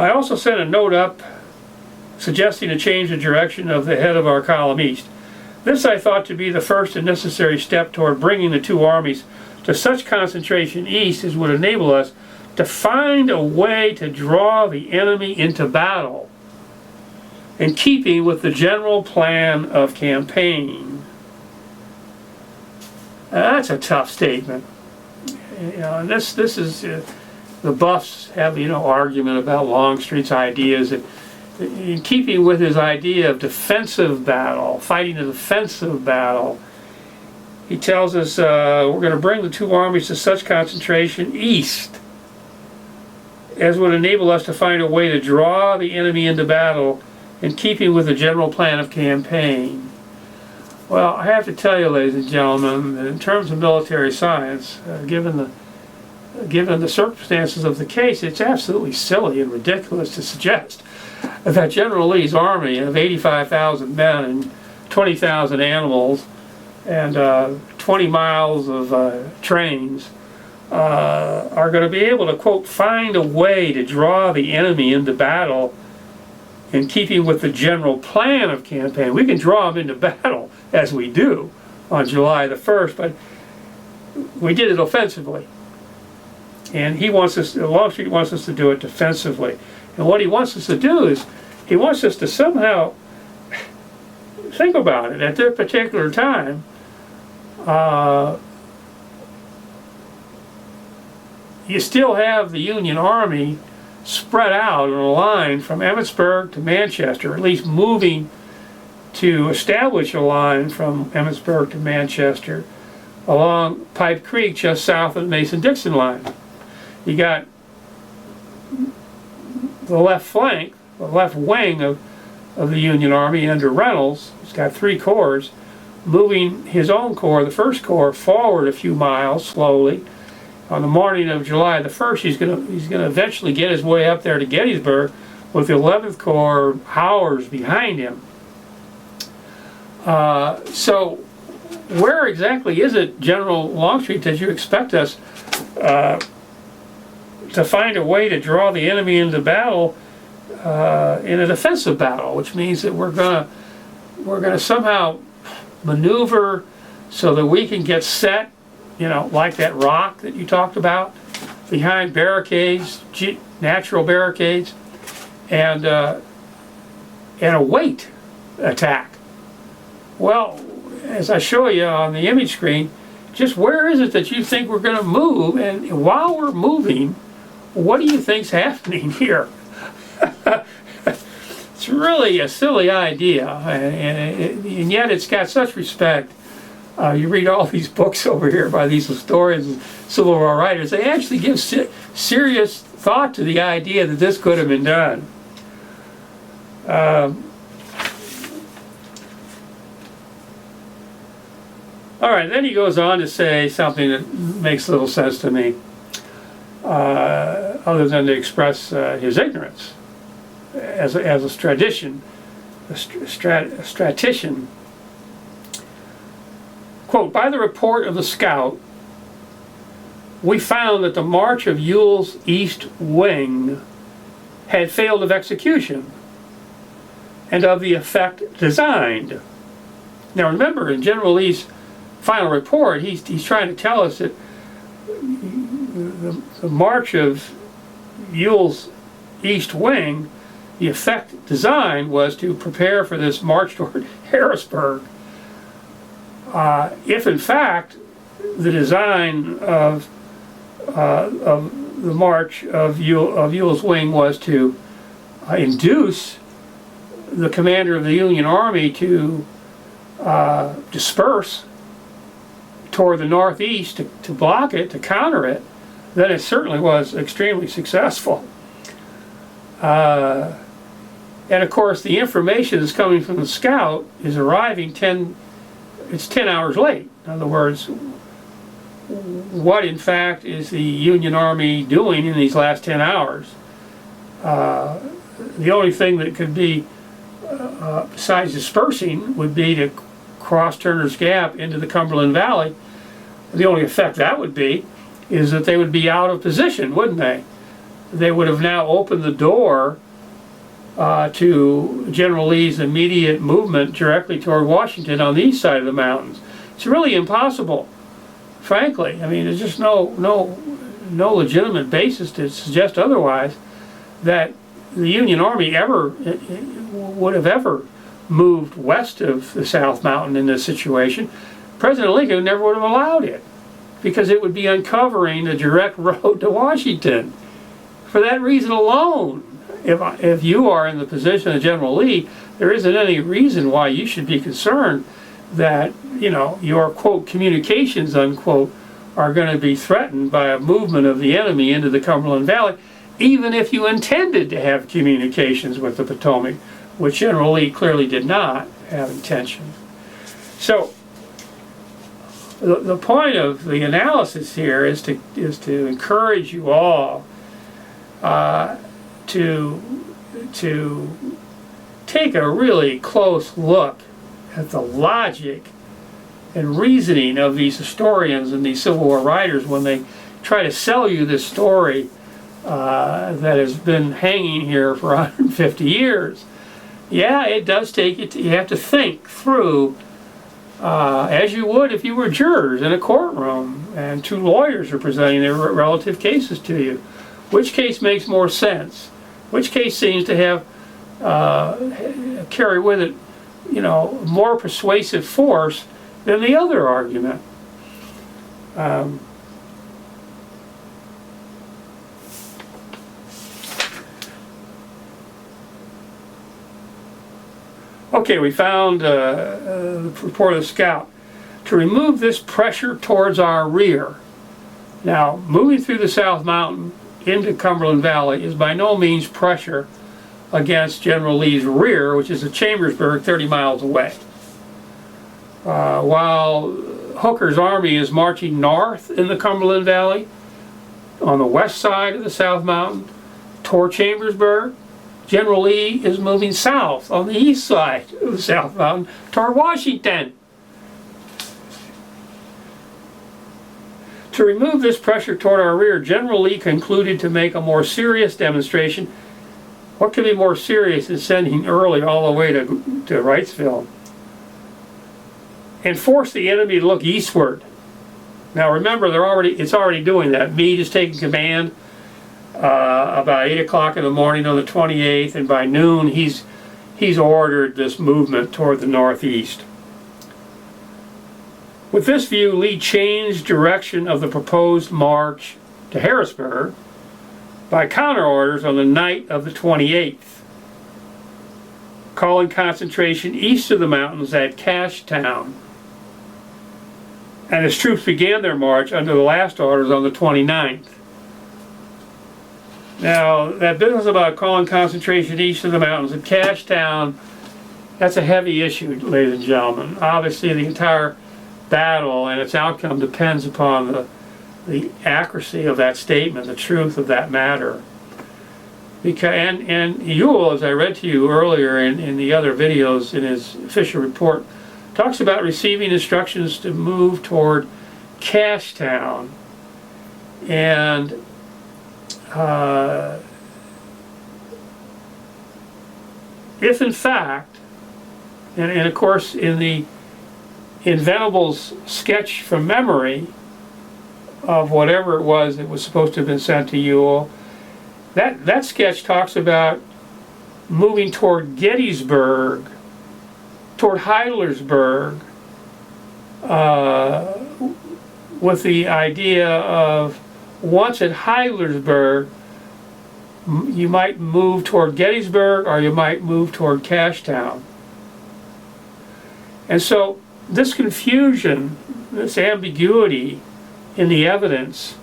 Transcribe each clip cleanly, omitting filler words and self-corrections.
I also sent a note up suggesting a change in direction of the head of our column east. This I thought to be the first and necessary step toward bringing the two armies to such concentration east as would enable us to find a way to draw the enemy into battle, in keeping with the general plan of campaign. That's a tough statement. And this is the buffs have argument about Longstreet's ideas that, in keeping with his idea of defensive battle, fighting a defensive battle, he tells us we're going to bring the two armies to such concentration east as would enable us to find a way to draw the enemy into battle in keeping with the general plan of campaign. Well, I have to tell you, ladies and gentlemen, that in terms of military science, given the circumstances of the case, it's absolutely silly and ridiculous to suggest that General Lee's army of 85,000 men and 20,000 animals and 20 miles of trains are going to be able to, quote, find a way to draw the enemy into battle in keeping with the general plan of campaign. We can draw them into battle, as we do on July the 1st, but we did it offensively. And Longstreet wants us to do it defensively. And what he wants us to do is, he wants us to somehow think about it. At that particular time, you still have the Union Army spread out in a line from Emmitsburg to Manchester, at least moving to establish a line from Emmitsburg to Manchester along Pipe Creek just south of the Mason-Dixon line. You got the left flank, the left wing of the Union Army under Reynolds. He's got 3 corps, moving his own corps, the 1st Corps, forward a few miles slowly. On the morning of July the 1st, he's going to eventually get his way up there to Gettysburg with the 11th Corps hours behind him. So where exactly is it, General Longstreet, that you expect us to find a way to draw the enemy into battle in a defensive battle, which means that we're gonna somehow maneuver so that we can get set, like that rock that you talked about, behind barricades, natural barricades, and await attack. Well, as I show you on the image screen, just where is it that you think we're going to move? And while we're moving, what do you think's happening here? It's really a silly idea, and yet it's got such respect. You read all these books over here by these historians and Civil War writers, they actually give serious thought to the idea that this could have been done. All right, then he goes on to say something that makes little sense to me, other than to express his ignorance as a statistician. Quote, by the report of the scout, we found that the march of Ewell's east wing had failed of execution and of the effect designed. Now remember, in General Lee's final report, he's trying to tell us that the march of Ewell's east wing, the effect designed was to prepare for this march toward Harrisburg. If in fact the design of the march of Ewell's wing was to induce the commander of the Union Army to disperse toward the northeast to block it, to counter it, then it certainly was extremely successful. And of course the information that's coming from the scout is arriving 10 hours late. In other words, what in fact is the Union Army doing in these last 10 hours? The only thing that could be, besides dispersing, would be to cross Turner's Gap into the Cumberland Valley. The only effect that would be is that they would be out of position, wouldn't they? they would have now opened the door to General Lee's immediate movement directly toward Washington on the east side of the mountains. It's really impossible, frankly. I mean, there's just no legitimate basis to suggest otherwise that the Union Army would have ever moved west of the South Mountain in this situation. President Lincoln never would have allowed it, because it would be uncovering the direct road to Washington. For that reason alone, if you are in the position of General Lee, there isn't any reason why you should be concerned that, you know, your, quote, communications, unquote, are going to be threatened by a movement of the enemy into the Cumberland Valley, even if you intended to have communications with the Potomac, which General Lee clearly did not have intention. So the point of the analysis here is to encourage you all to take a really close look at the logic and reasoning of these historians and these Civil War writers when they try to sell you this story that has been hanging here for 150 years. Yeah, it does take it. You have to think through, as you would if you were jurors in a courtroom and two lawyers are presenting their relative cases to you. Which case makes more sense? Which case seems to have carry with it, you know, more persuasive force than the other argument? Okay, we found the report of the scout. To remove this pressure towards our rear. Now, moving through the South Mountain into Cumberland Valley is by no means pressure against General Lee's rear, which is at Chambersburg, 30 miles away. While Hooker's army is marching north in the Cumberland Valley, on the west side of the South Mountain, toward Chambersburg, General Lee is moving south on the east side of the South Mountain toward Washington. To remove this pressure toward our rear, General Lee concluded to make a more serious demonstration. What could be more serious than sending Early all the way to Wrightsville? And force the enemy to look eastward. Now remember, it's already doing that. Meade is taking command about 8 o'clock in the morning on the 28th, and by noon he's ordered this movement toward the northeast. With this view, Lee changed direction of the proposed march to Harrisburg by counter orders on the night of the 28th, calling concentration east of the mountains at Cashtown. And his troops began their march under the last orders on the 29th. Now, that business about calling concentration east of the mountains at Cashtown, that's a heavy issue, ladies and gentlemen. Obviously, the entire battle and its outcome depends upon the accuracy of that statement, the truth of that matter. Because, and Ewell, as I read to you earlier in the other videos in his official report, talks about receiving instructions to move toward Cashtown. And if in fact, and of course in Venable's sketch from memory of whatever it was that was supposed to have been sent to Ewell, that sketch talks about moving toward Gettysburg, toward Heidlersburg, with the idea of once at Heidlersburg, you might move toward Gettysburg or you might move toward Cashtown. And so this confusion, this ambiguity in the evidence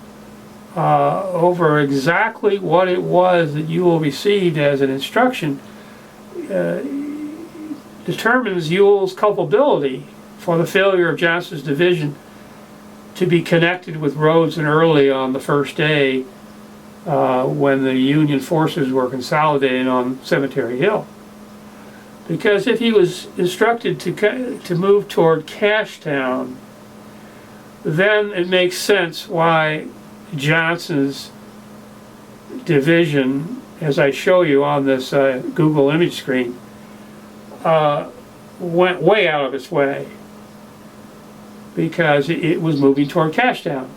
over exactly what it was that Ewell received as an instruction determines Ewell's culpability for the failure of Johnston's division to be connected with Rhodes and Early on the first day when the Union forces were consolidating on Cemetery Hill. Because if he was instructed to move toward Cashtown, then it makes sense why Johnston's division, as I show you on this Google image screen, went way out of its way because it was moving toward cash down.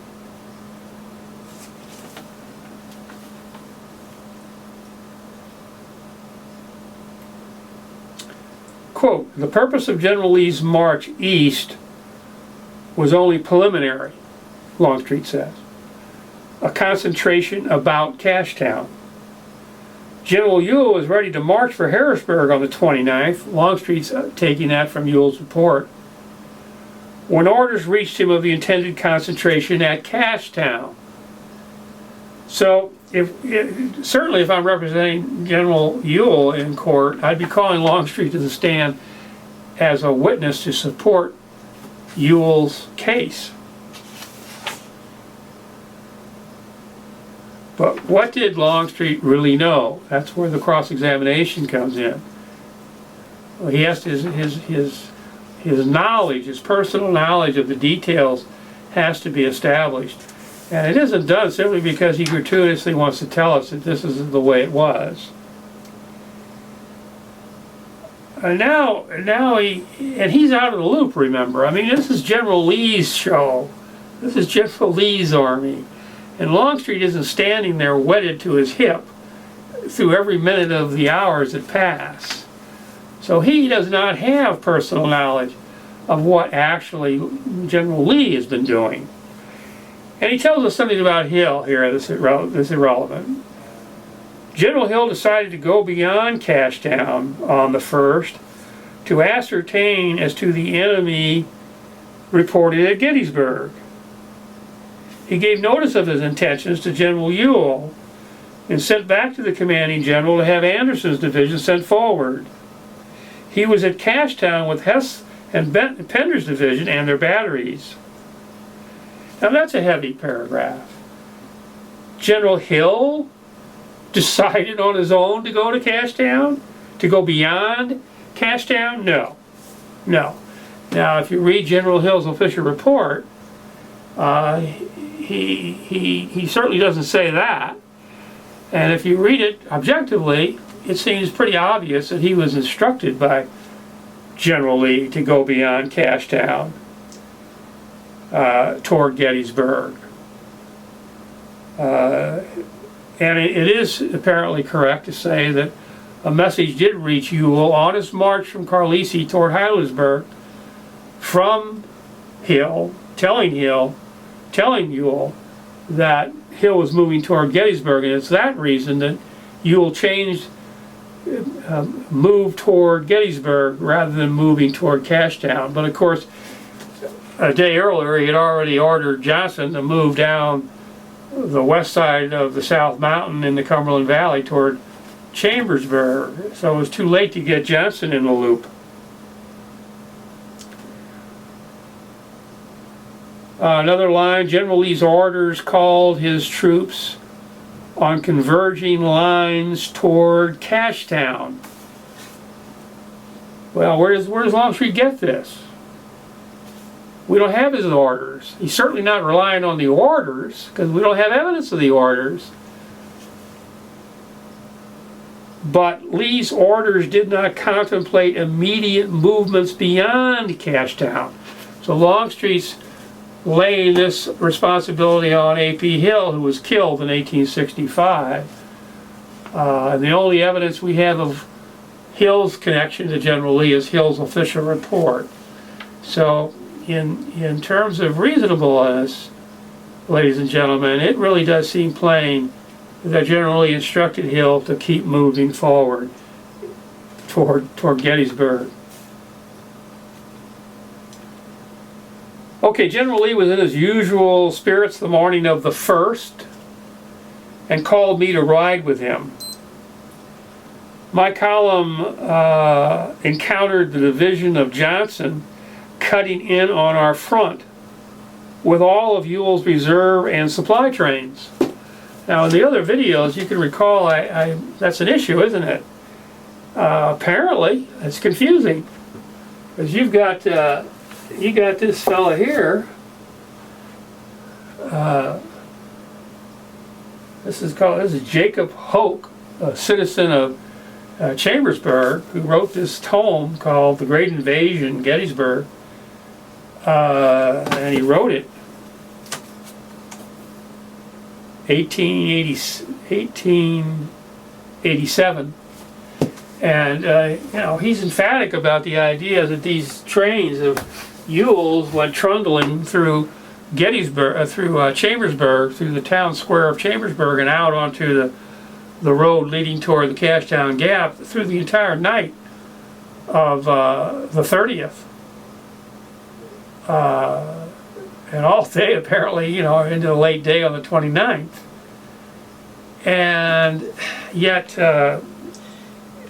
Quote, the purpose of General Lee's march east was only preliminary, Longstreet says. A concentration about Cashtown. General Ewell was ready to march for Harrisburg on the 29th. Longstreet's taking that from Ewell's report. When orders reached him of the intended concentration at Cashtown. So, certainly if I'm representing General Ewell in court, I'd be calling Longstreet to the stand as a witness to support Ewell's case. But what did Longstreet really know? That's where the cross-examination comes in. Well, he has his knowledge, his personal knowledge of the details has to be established. And it isn't done simply because he gratuitously wants to tell us that this is the way it was. And now he's out of the loop, remember. I mean, this is General Lee's show. This is General Lee's army. And Longstreet isn't standing there wedded to his hip through every minute of the hours that pass. So he does not have personal knowledge of what actually General Lee has been doing. And he tells us something about Hill here that's irrelevant. General Hill decided to go beyond Cashtown on the 1st to ascertain as to the enemy reported at Gettysburg. He gave notice of his intentions to General Ewell and sent back to the commanding general to have Anderson's division sent forward. He was at Cashtown with Hess and Pender's division and their batteries. Now that's a heavy paragraph. General Hill decided on his own to go to Cashtown? To go beyond Cashtown? No. No. Now if you read General Hill's official report, he certainly doesn't say that. And if you read it objectively, it seems pretty obvious that he was instructed by General Lee to go beyond Cashtown toward Gettysburg. And it is apparently correct to say that a message did reach Ewell on his march from Carlisle toward Heidelberg from Hill, telling Ewell that Hill was moving toward Gettysburg, and it's that reason that Ewell moved toward Gettysburg rather than moving toward Cashtown. But of course, a day earlier he had already ordered Johnson to move down the west side of the South Mountain in the Cumberland Valley toward Chambersburg, so it was too late to get Johnson in the loop. Another line, General Lee's orders called his troops on converging lines toward Cashtown. Well, where does Longstreet get this? We don't have his orders. He's certainly not relying on the orders because we don't have evidence of the orders. But Lee's orders did not contemplate immediate movements beyond Cashtown. So Longstreet's laying this responsibility on A.P. Hill, who was killed in 1865. And the only evidence we have of Hill's connection to General Lee is Hill's official report. So in terms of reasonableness, ladies and gentlemen, it really does seem plain that General Lee instructed Hill to keep moving forward toward Gettysburg. Okay, General Lee was in his usual spirits the morning of the 1st and called me to ride with him. My column encountered the division of Johnson cutting in on our front with all of Ewell's reserve and supply trains. Now in the other videos you can recall that's an issue, isn't it? Apparently it's confusing because you got this fella here This is Jacob Hoke, a citizen of Chambersburg, who wrote this tome called The Great Invasion, Gettysburg. And he wrote it 1887. And he's emphatic about the idea that these trains of Ewell's went trundling through Gettysburg, through Chambersburg, through the town square of Chambersburg, and out onto the road leading toward the Cashtown Gap through the entire night of the 30th. And all day, apparently, into the late day on the 29th. And yet,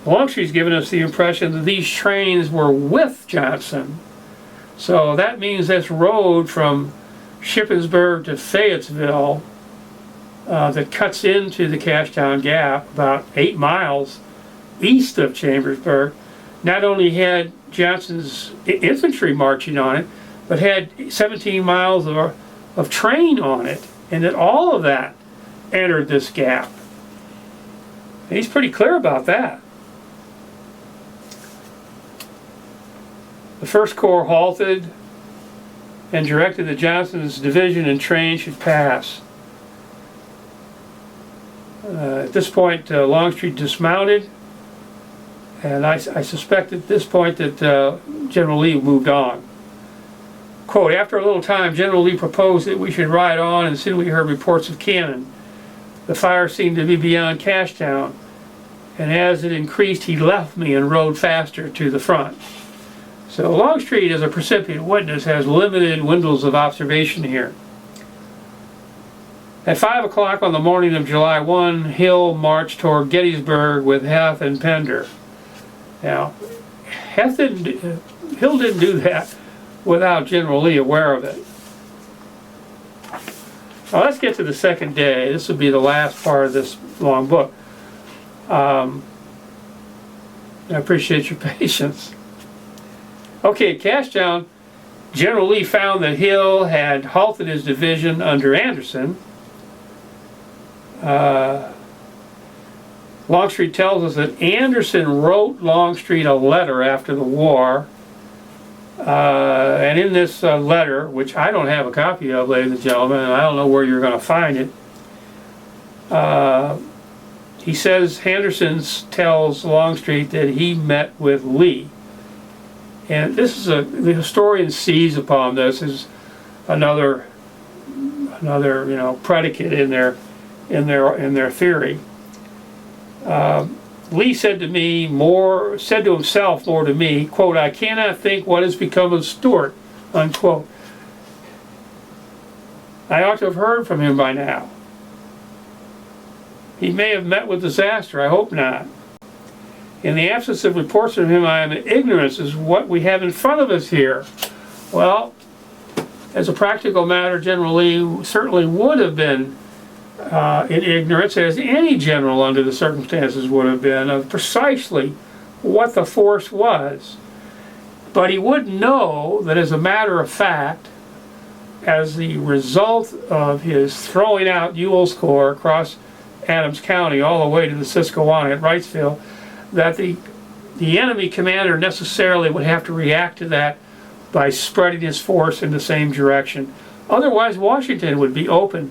Longstreet's given us the impression that these trains were with Johnson. So that means this road from Shippensburg to Fayetteville that cuts into the Cashtown Gap about 8 miles east of Chambersburg not only had Johnson's infantry marching on it, but had 17 miles of train on it, and that all of that entered this gap. And he's pretty clear about that. The First Corps halted and directed that Johnson's division and train should pass. At this point, Longstreet dismounted, and I suspect at this point that General Lee moved on. Quote, after a little time, General Lee proposed that we should ride on, and soon we heard reports of cannon. The fire seemed to be beyond Cashtown, and as it increased, he left me and rode faster to the front. So Longstreet, as a precipient witness, has limited windows of observation here. At 5 o'clock on the morning of July 1, Hill marched toward Gettysburg with Heth and Pender. Now, Hill didn't do that without General Lee aware of it. Now let's get to the second day. This will be the last part of this long book. I appreciate your patience. Okay, Cashtown, General Lee found that Hill had halted his division under Anderson. Longstreet tells us that Anderson wrote Longstreet a letter after the war. And in this letter, which I don't have a copy of, ladies and gentlemen, and I don't know where you're going to find it, he says Anderson tells Longstreet that he met with Lee. And this is the historian sees upon this as another predicate in their theory. Lee said to himself more to me, quote, I cannot think what has become of Stuart, unquote. I ought to have heard from him by now. He may have met with disaster, I hope not. In the absence of reports from him, I am in ignorance as what we have in front of us here. Well, as a practical matter, General Lee certainly would have been in ignorance, as any general under the circumstances would have been, of precisely what the force was. But he would know that, as a matter of fact, as the result of his throwing out Ewell's Corps across Adams County all the way to the Susquehanna at Wrightsville, that the enemy commander necessarily would have to react to that by spreading his force in the same direction. Otherwise, Washington would be open,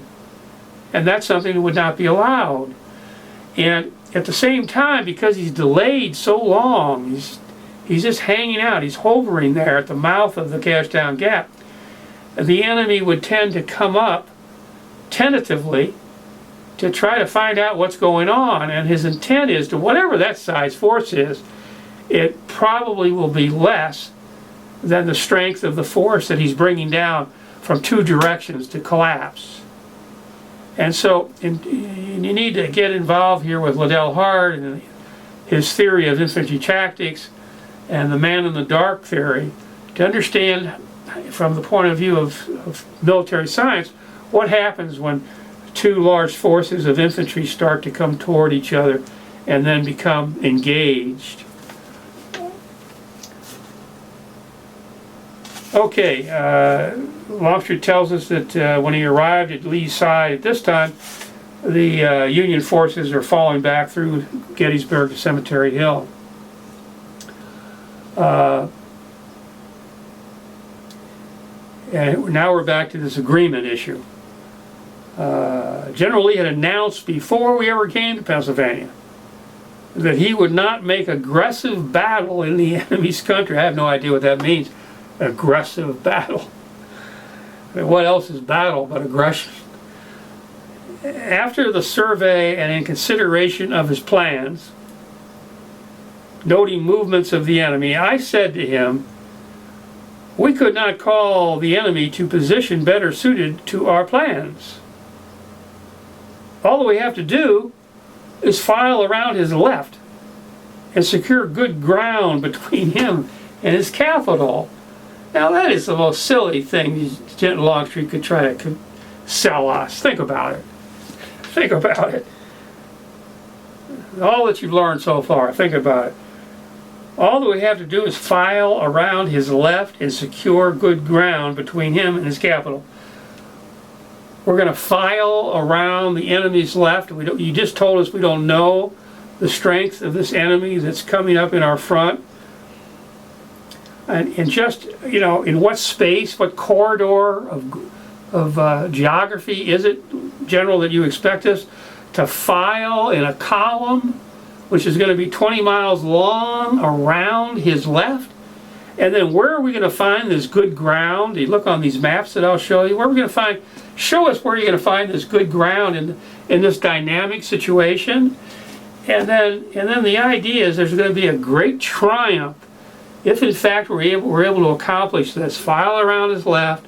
and that's something that would not be allowed. And at the same time, because he's delayed so long, he's just hanging out, he's hovering there at the mouth of the Cashtown Gap, the enemy would tend to come up tentatively to try to find out what's going on, and his intent is to, whatever that size force is, it probably will be less than the strength of the force that he's bringing down from two directions to collapse. And so you need to get involved here with Liddell Hart and his theory of infantry tactics and the man-in-the-dark theory to understand, from the point of view of military science, what happens when two large forces of infantry start to come toward each other and then become engaged. Okay, Longstreet tells us that when he arrived at Lee's side at this time, the Union forces are falling back through Gettysburg to Cemetery Hill. And now we're back to this agreement issue. General Lee had announced before we ever came to Pennsylvania that he would not make aggressive battle in the enemy's country. I have no idea what that means, aggressive battle. I mean, what else is battle but aggression? After the survey and in consideration of his plans, noting movements of the enemy, I said to him, we could not call the enemy to position better suited to our plans. All that we have to do is file around his left and secure good ground between him and his capital. Now that is the most silly thing General Longstreet could try to sell us. Think about it. Think about it. All that you've learned so far, think about it. All that we have to do is file around his left and secure good ground between him and his capital. We're going to file around the enemy's left. You just told us we don't know the strength of this enemy that's coming up in our front. And just, you know, in what space, what corridor of geography is it, General, that you expect us to file in a column which is going to be 20 miles long around his left? And then where are we going to find this good ground? You look on these maps that I'll show you. Where are we going to find? Show us where you're going to find this good ground in this dynamic situation. And then the idea is there's going to be a great triumph if in fact we're able to accomplish this. File around his left,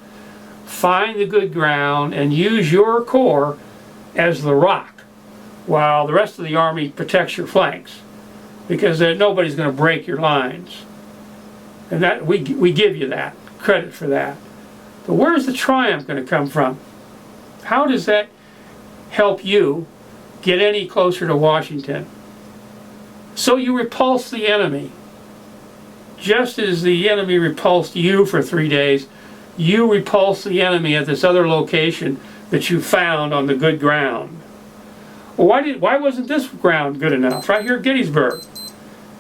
find the good ground, and use your corps as the rock, while the rest of the army protects your flanks, because nobody's going to break your lines. And that we give you that credit for that. But where's the triumph going to come from? How does that help you get any closer to Washington? So you repulse the enemy. Just as the enemy repulsed you for 3 days, you repulse the enemy at this other location that you found on the good ground. Well, why wasn't this ground good enough? Right here at Gettysburg.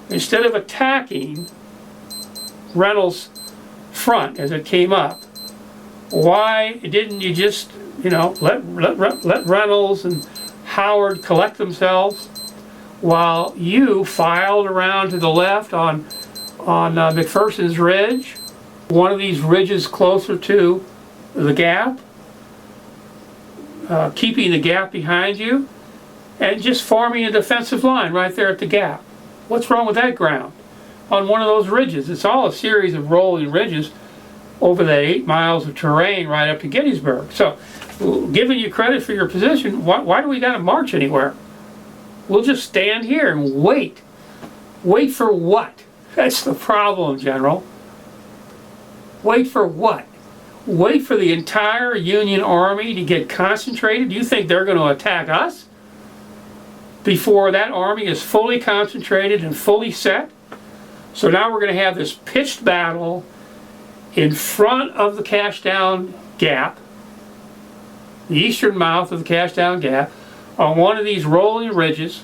Instead of attacking Reynolds' front as it came up, why didn't you just, you know, let Reynolds and Howard collect themselves while you filed around to the left on McPherson's Ridge, one of these ridges closer to the gap, keeping the gap behind you, and just forming a defensive line right there at the gap? What's wrong with that ground? On one of those ridges. It's all a series of rolling ridges over that 8 miles of terrain right up to Gettysburg. So, giving you credit for your position, why do we got to march anywhere? We'll just stand here and wait. Wait for what? That's the problem, General. Wait for what? Wait for the entire Union Army to get concentrated? Do you think they're going to attack us before that army is fully concentrated and fully set? So now we're going to have this pitched battle in front of the Cashdown Gap, the eastern mouth of the Cashdown Gap, on one of these rolling ridges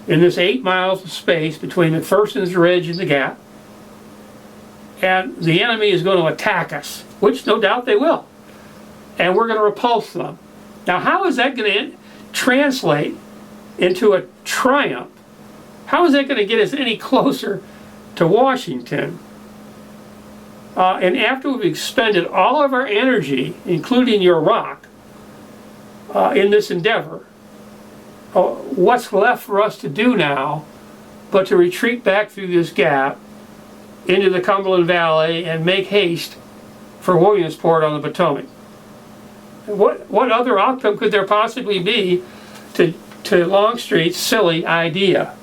in this 8 miles of space between McPherson's Ridge and the Gap. And the enemy is going to attack us, which no doubt they will. And we're going to repulse them. Now, how is that going to translate into a triumph? How is that going to get us any closer to Washington? And after we've expended all of our energy, including your rock, in this endeavor, what's left for us to do now but to retreat back through this gap into the Cumberland Valley and make haste for Williamsport on the Potomac? What other outcome could there possibly be to Longstreet's silly idea?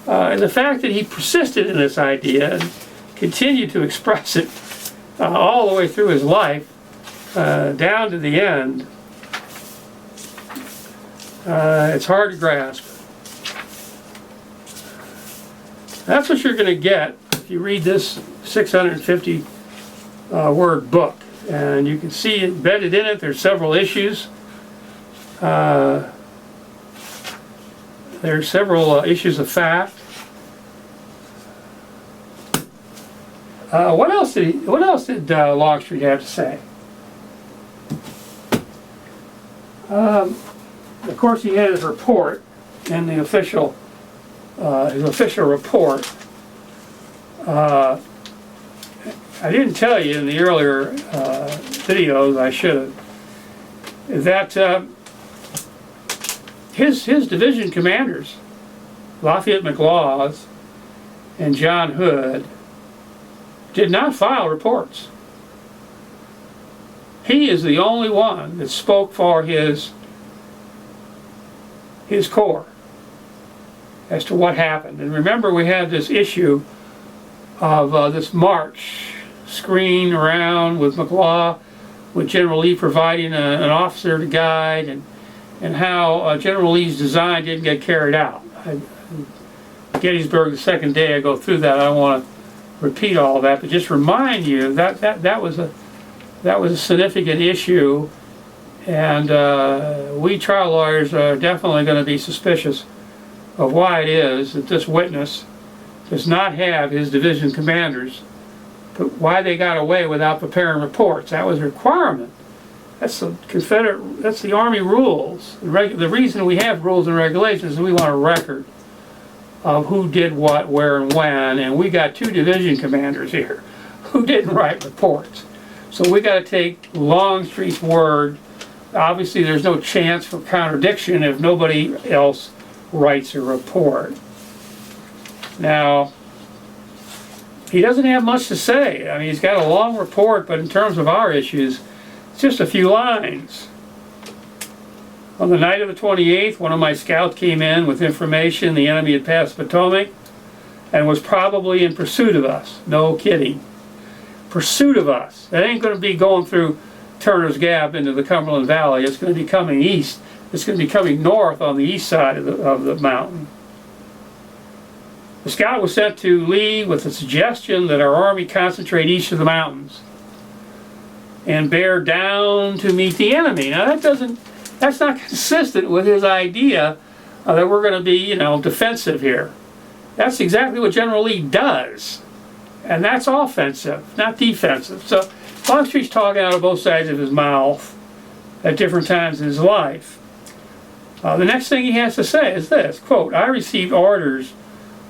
And the fact that he persisted in this idea and continued to express it all the way through his life, down to the end, it's hard to grasp. That's what you're going to get if you read this 650 word book. And you can see embedded in it, there's several issues. There are several issues of fact. What else did Longstreet have to say? Of course, he had his report in the official, his official report. I didn't tell you in the earlier videos, I should have, that his division commanders, Lafayette McLaws and John Hood, did not file reports. He is the only one that spoke for his corps as to what happened. And remember, we had this issue of this march screen around with McLaw, with General Lee providing an officer to guide, and how General Lee's design didn't get carried out. Gettysburg, the second day, I go through that. I don't want to repeat all that, but just remind you that that was a significant issue, and we trial lawyers are definitely going to be suspicious of why it is that this witness does not have his division commanders, but why they got away without preparing reports. That was a requirement. That's the Army rules. The reason we have rules and regulations is we want a record of who did what, where, and when, and we got 2 division commanders here who didn't write reports. So we got to take Longstreet's word. Obviously, there's no chance for contradiction if nobody else writes a report. Now, he doesn't have much to say. I mean, he's got a long report, but in terms of our issues, it's just a few lines. On the night of the 28th, one of my scouts came in with information the enemy had passed Potomac and was probably in pursuit of us. No kidding. Pursuit of us. It ain't going to be going through Turner's Gap into the Cumberland Valley. It's going to be coming east. It's going to be coming north on the east side of the mountain. The scout was sent to Lee with the suggestion that our army concentrate east of the mountains and bear down to meet the enemy. Now that's not consistent with his idea that we're going to be, defensive here. That's exactly what General Lee does. And that's offensive, not defensive. So Longstreet's talking out of both sides of his mouth at different times in his life. The next thing he has to say is this, quote, I received orders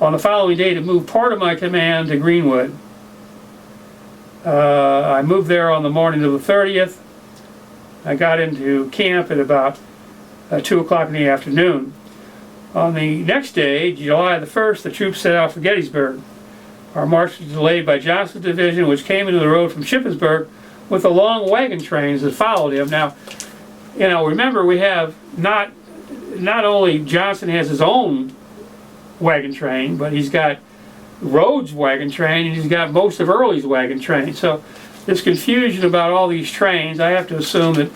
on the following day to move part of my command to Greenwood. I moved there on the morning of the 30th. I got into camp at about 2 o'clock in the afternoon. On the next day, July the 1st, the troops set out for Gettysburg. Our march was delayed by Johnston's division, which came into the road from Shippensburg with the long wagon trains that followed him. Now, remember, we have not only Johnston has his own wagon train, but he's got Rhodes' wagon train, and he's got most of Early's wagon train. So this confusion about all these trains, I have to assume that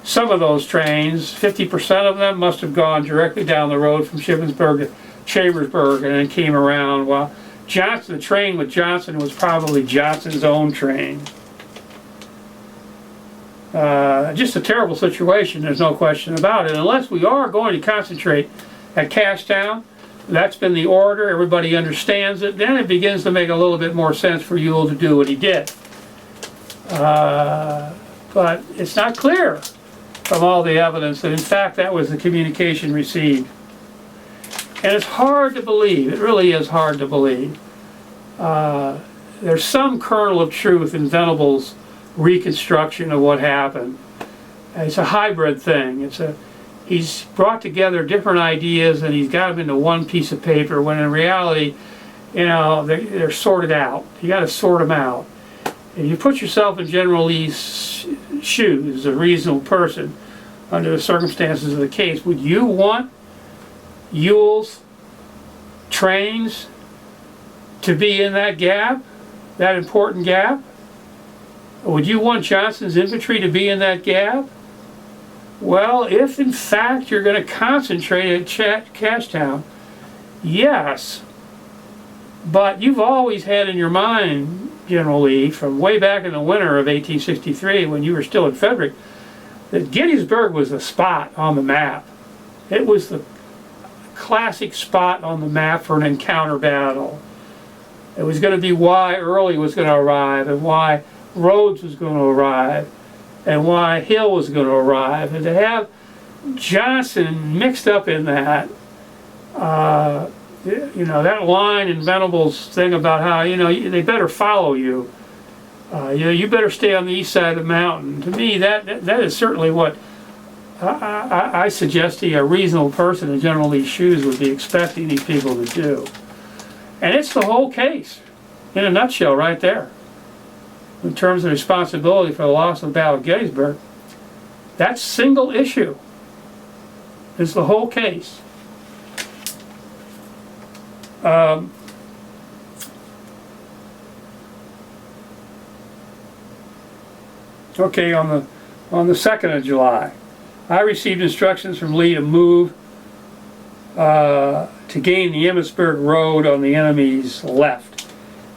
some of those trains, 50% of them, must have gone directly down the road from Shippensburg to Chambersburg and then came around, while the train with Johnston was probably Johnston's own train. Just a terrible situation, there's no question about it. Unless we are going to concentrate at Cashtown, that's been the order, everybody understands it, then it begins to make a little bit more sense for Ewell to do what he did. But it's not clear from all the evidence that in fact that was the communication received. And it's hard to believe, it really is hard to believe. There's some kernel of truth in Venable's reconstruction of what happened. It's a hybrid thing. He's brought together different ideas and he's got them into one piece of paper, when in reality, they're sorted out. You got to sort them out. If you put yourself in General Lee's shoes, a reasonable person, under the circumstances of the case, would you want Ewell's trains to be in that gap, that important gap? Would you want Johnston's infantry to be in that gap? Well, if in fact you're going to concentrate at Cashtown, yes. But you've always had in your mind, General Lee, from way back in the winter of 1863, when you were still at Frederick, that Gettysburg was a spot on the map. It was the classic spot on the map for an encounter battle. It was going to be why Early was going to arrive, and why Rhodes was going to arrive, and why Hill was going to arrive. And to have Johnson mixed up in that, you know, that line in Venables' thing about how, you know, they better follow you. You better stay on the east side of the mountain. To me, that is certainly what I suggest a reasonable person in General Lee's shoes would be expecting these people to do. And it's the whole case, in a nutshell, right there. In terms of responsibility for the loss of the Battle of Gettysburg, that single issue is the whole case. Okay, on the 2nd of July, I received instructions from Lee to move to gain the Emmitsburg Road on the enemy's left.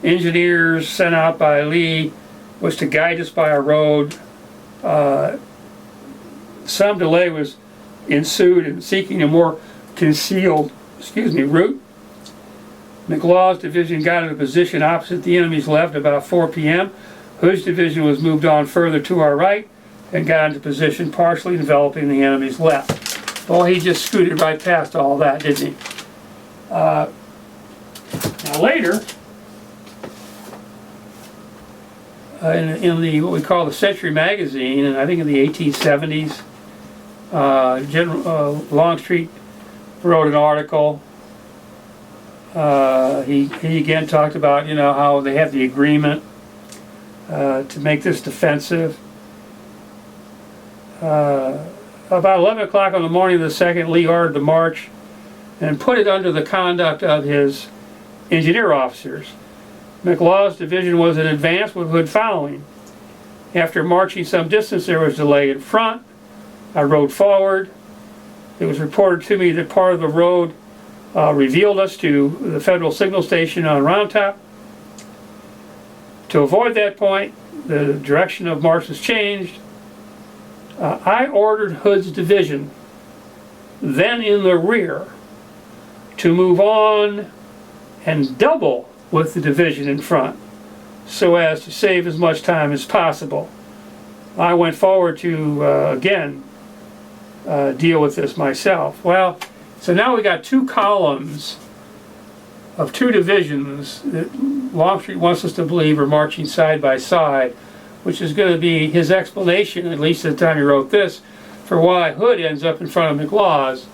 Engineers sent out by Lee was to guide us by a road. Some delay was ensued in seeking a more concealed, route. McLaws' division got into position opposite the enemy's left about 4 p.m. Hood's division was moved on further to our right and got into position, partially enveloping the enemy's left. Well, he just scooted right past all that, didn't he? Now later, in the what we call the Century magazine, and I think in the 1870s, Longstreet wrote an article. He again talked about, you know, how they had the agreement to make this defensive. About 11 o'clock on the morning of the 2nd, Lee ordered the march and put it under the conduct of his engineer officers. McLaws' division was in advance with Hood following. After marching some distance, there was delay in front. I rode forward. It was reported to me that part of the road revealed us to the Federal Signal Station on Round Top. To avoid that point, the direction of march was changed. I ordered Hood's division, then in the rear, to move on and double with the division in front, so as to save as much time as possible. I went forward to, again, deal with this myself. Well, so now we got two columns of two divisions that Longstreet wants us to believe are marching side by side, which is going to be his explanation, at least at the time he wrote this, for why Hood ends up in front of McLaws.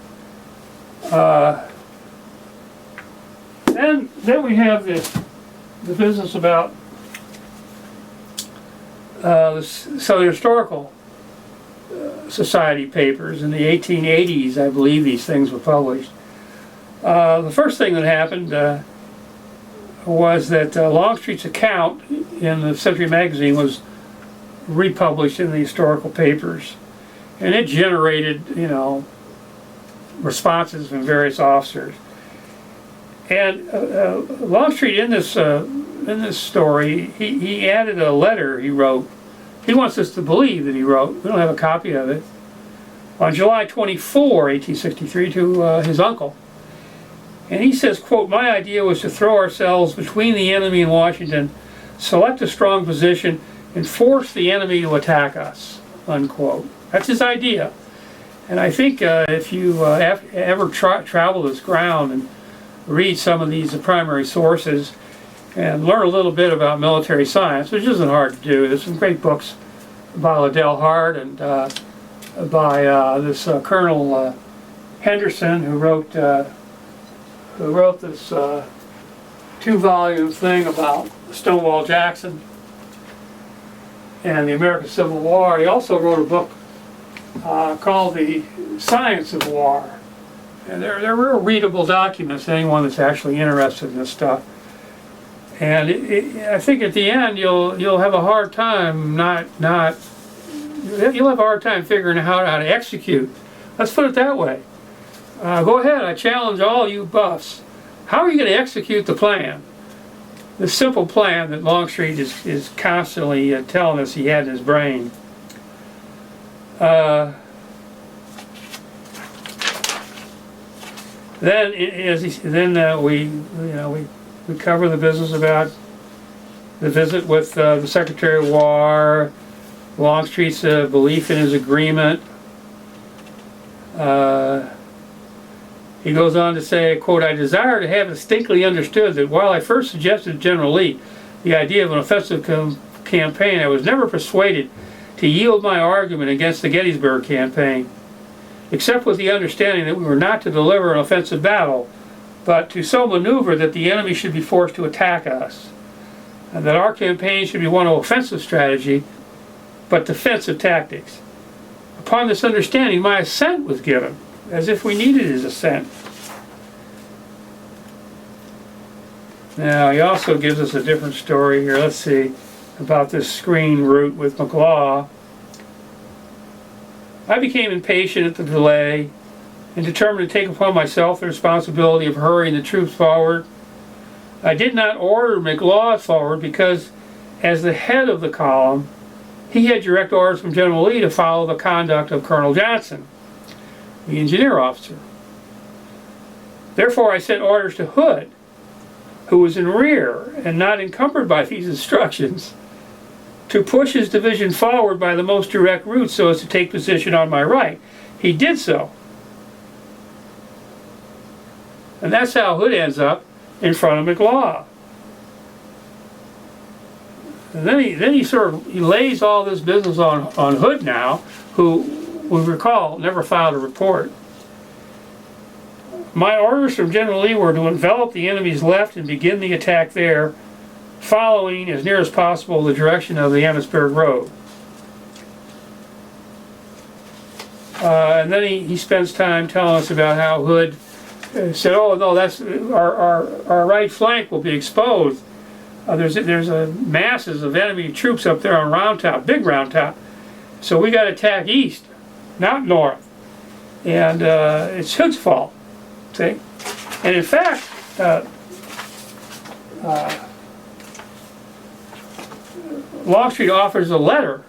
Then we have the business about the Southern Historical Society papers. In the 1880s, I believe these things were published. The first thing that happened was that Longstreet's account in the Century magazine was republished in the historical papers, and it generated, you know, responses from various officers. And Longstreet, in this story, he added a letter he wrote. He wants us to believe that he wrote. We don't have a copy of it. On July 24, 1863, to his uncle. And he says, quote, "My idea was to throw ourselves between the enemy and Washington, select a strong position, and force the enemy to attack us," unquote. That's his idea. And I think if you ever travel this ground and read some of these primary sources and learn a little bit about military science, which isn't hard to do. There's some great books by Liddell Hart and by this Colonel Henderson, who wrote this 2-volume thing about Stonewall Jackson and the American Civil War. He also wrote a book called The Science of War. And they're real readable documents to anyone that's actually interested in this stuff. And I think at the end you'll have a hard time you'll have a hard time figuring out how to execute. Let's put it that way. Go ahead, I challenge all you buffs. How are you going to execute the plan? The simple plan that Longstreet is constantly telling us he had in his brain. We cover the business about the visit with the Secretary of War, Longstreet's belief in his agreement. He goes on to say, quote, "I desire to have distinctly understood that while I first suggested to General Lee the idea of an offensive campaign, I was never persuaded to yield my argument against the Gettysburg campaign, except with the understanding that we were not to deliver an offensive battle, but to so maneuver that the enemy should be forced to attack us, and that our campaign should be one of offensive strategy, but defensive tactics. Upon this understanding, my assent was given, as if we needed his assent." Now, he also gives us a different story here. Let's see, about this screen route with McLaw. "I became impatient at the delay and determined to take upon myself the responsibility of hurrying the troops forward. I did not order McLaw forward because, as the head of the column, he had direct orders from General Lee to follow the conduct of Colonel Johnson, the engineer officer. Therefore, I sent orders to Hood, who was in rear and not encumbered by these instructions, to push his division forward by the most direct route so as to take position on my right. He did so. And that's how Hood ends up in front of McLaw. And then he lays all this business on Hood now, who, we recall, never filed a report. "My orders from General Lee were to envelop the enemy's left and begin the attack there, following as near as possible the direction of the Emmitsburg Road." And then he spends time telling us about how Hood said, "Oh no, that's our right flank will be exposed. There's masses of enemy troops up there on Round Top, big Round Top. So we got to attack east, not north. And it's Hood's fault." See? And in fact, Longstreet offers a letter.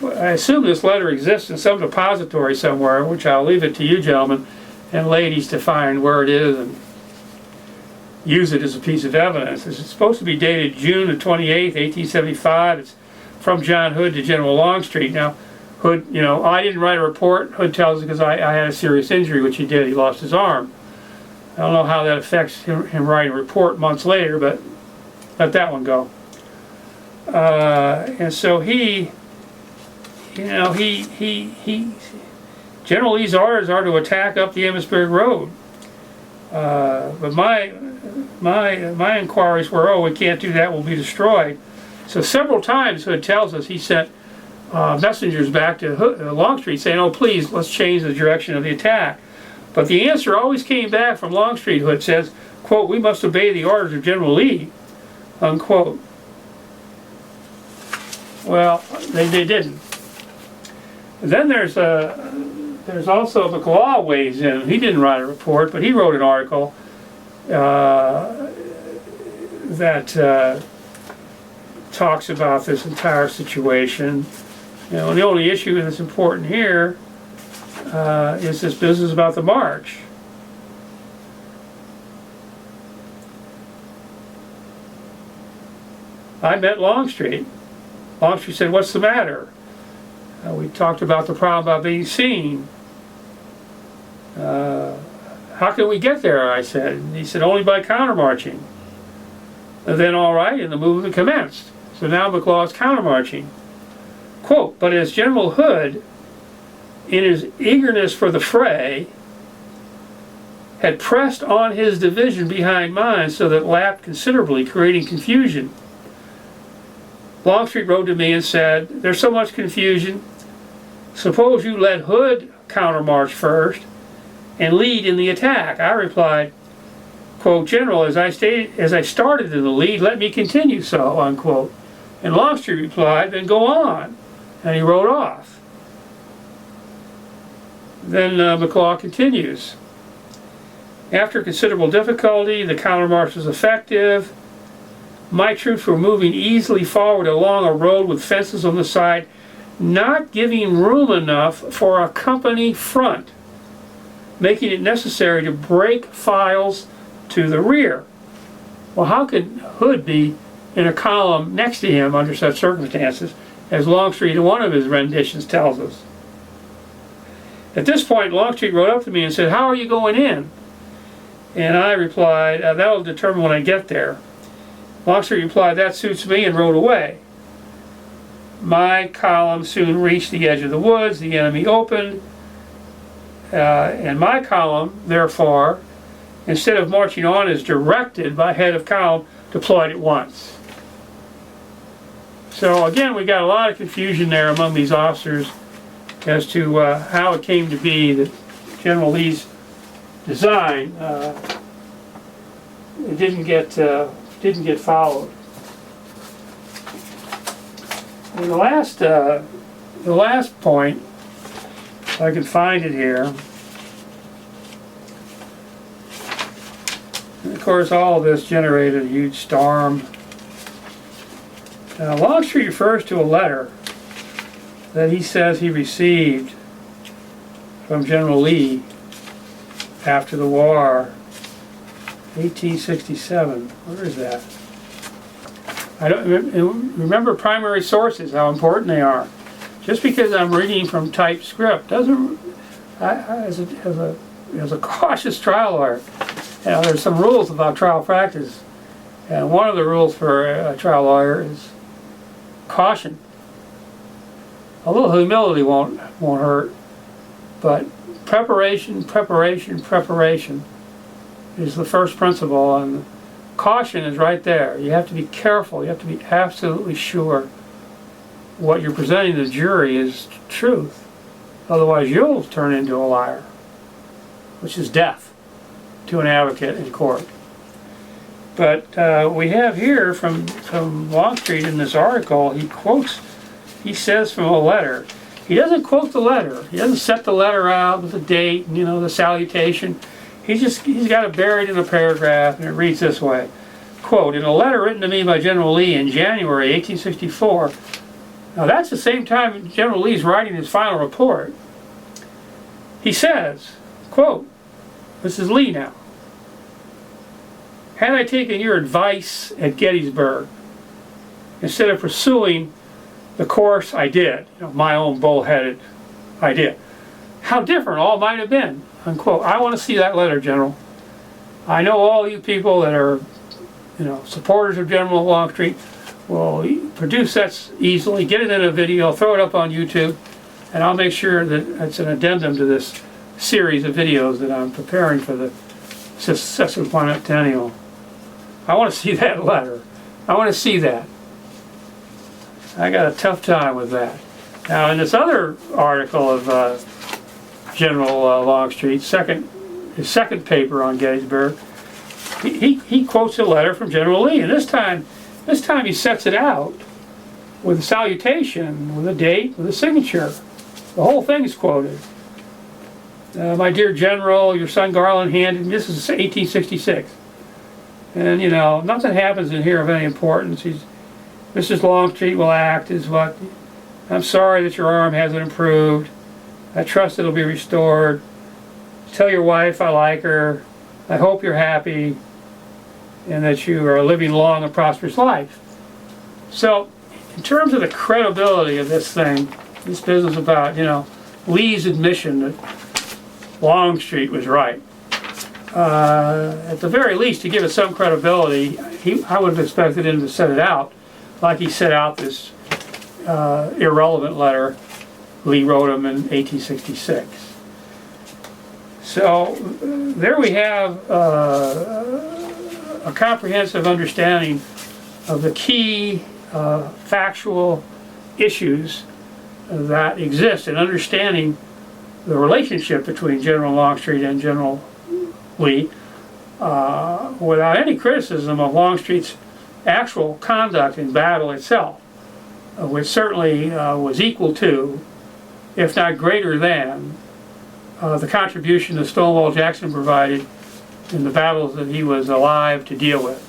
I assume this letter exists in some depository somewhere, which I'll leave it to you gentlemen and ladies to find where it is and use it as a piece of evidence. It's supposed to be dated June the 28th, 1875. It's from John Hood to General Longstreet. Now, Hood, I didn't write a report. Hood tells us because I had a serious injury, which he did. He lost his arm. I don't know how that affects him writing a report months later, but let that one go. And so General Lee's orders are to attack up the Emmitsburg Road. But my inquiries were, we can't do that, we'll be destroyed. So several times Hood tells us he sent messengers back to Longstreet saying, please, let's change the direction of the attack. But the answer always came back from Longstreet. Hood says, quote, "We must obey the orders of General Lee," unquote. Well, they didn't. Then there's also McLaw weighs in. He didn't write a report, but he wrote an article that talks about this entire situation. The only issue that's important here is this business about the march. I met Longstreet. Longstreet said, "What's the matter?" We talked about the problem about being seen. "How can we get there?" I said. And he said, "Only by countermarching." And then, all right, and the movement commenced. So now McLaw is countermarching. Quote, "But as General Hood, in his eagerness for the fray, had pressed on his division behind mine so that it lapped considerably, creating confusion. Longstreet wrote to me and said, 'There's so much confusion. Suppose you let Hood countermarch first and lead in the attack.' I replied, quote, 'General, as I started in the lead, let me continue so,' unquote. And Longstreet replied, 'Then go on.' And he rode off. Then McLaw continues. After considerable difficulty, the countermarch was effective. My troops were moving easily forward along a road with fences on the side not giving room enough for a company front, making it necessary to break files to the rear. Well, how could Hood be in a column next to him under such circumstances, as Longstreet in one of his renditions tells us? At this point, Longstreet wrote up to me and said, "How are you going in?" And I replied, "That'll determine when I get there." Longstreet replied, "That suits me," and rode away. My column soon reached the edge of the woods. The enemy opened, and my column, therefore, instead of marching on as directed by head of column, deployed at once. So again, we got a lot of confusion there among these officers as to how it came to be that General Lee's design didn't get followed. And the last point, if I can find it here. And of course, all of this generated a huge storm. Longstreet refers to a letter that he says he received from General Lee after the war, 1867. Where is that? I don't remember primary sources, how important they are. Just because I'm reading from typed script doesn't, as a cautious trial lawyer, there's some rules about trial practice, and one of the rules for a trial lawyer is caution. A little humility won't hurt, but preparation is the first principle, and caution is right there. You have to be careful. You have to be absolutely sure what you're presenting to the jury is truth. Otherwise, you'll turn into a liar, which is death to an advocate in court. But we have here from Longstreet in this article, he says from a letter. He doesn't quote the letter. He doesn't set the letter out with the date and, the salutation. He's got it buried in a paragraph, and it reads this way. Quote, "In a letter written to me by General Lee in January 1864, now that's the same time General Lee's writing his final report, he says, quote, this is Lee now, had I taken your advice at Gettysburg, instead of pursuing the course I did, my own bullheaded idea, how different all might have been," unquote. I want to see that letter, General. I know all you people that are, supporters of General Longstreet will produce that easily, get it in a video, throw it up on YouTube, and I'll make sure that it's an addendum to this series of videos that I'm preparing for the sesquicentennial. I want to see that letter. I want to see that. I got a tough time with that. Now, in this other article of General Longstreet, his second paper on Gettysburg, he quotes a letter from General Lee, and this time he sets it out with a salutation, with a date, with a signature. The whole thing is quoted. "My dear General, your son Garland handed me," this is 1866, and nothing happens in here of any importance. Mrs. Longstreet will act as what, "I'm sorry that your arm hasn't improved. I trust it'll be restored. Tell your wife I like her. I hope you're happy and that you are living a long and prosperous life." So, in terms of the credibility of this thing, this business about, Lee's admission that Longstreet was right, at the very least, to give it some credibility, I would have expected him to set it out like he set out this irrelevant letter Lee wrote him in 1866. So there we have a comprehensive understanding of the key factual issues that exist in understanding the relationship between General Longstreet and General Lee, without any criticism of Longstreet's actual conduct in battle itself, which certainly was equal to, if not greater than, the contribution that Stonewall Jackson provided in the battles that he was alive to deal with.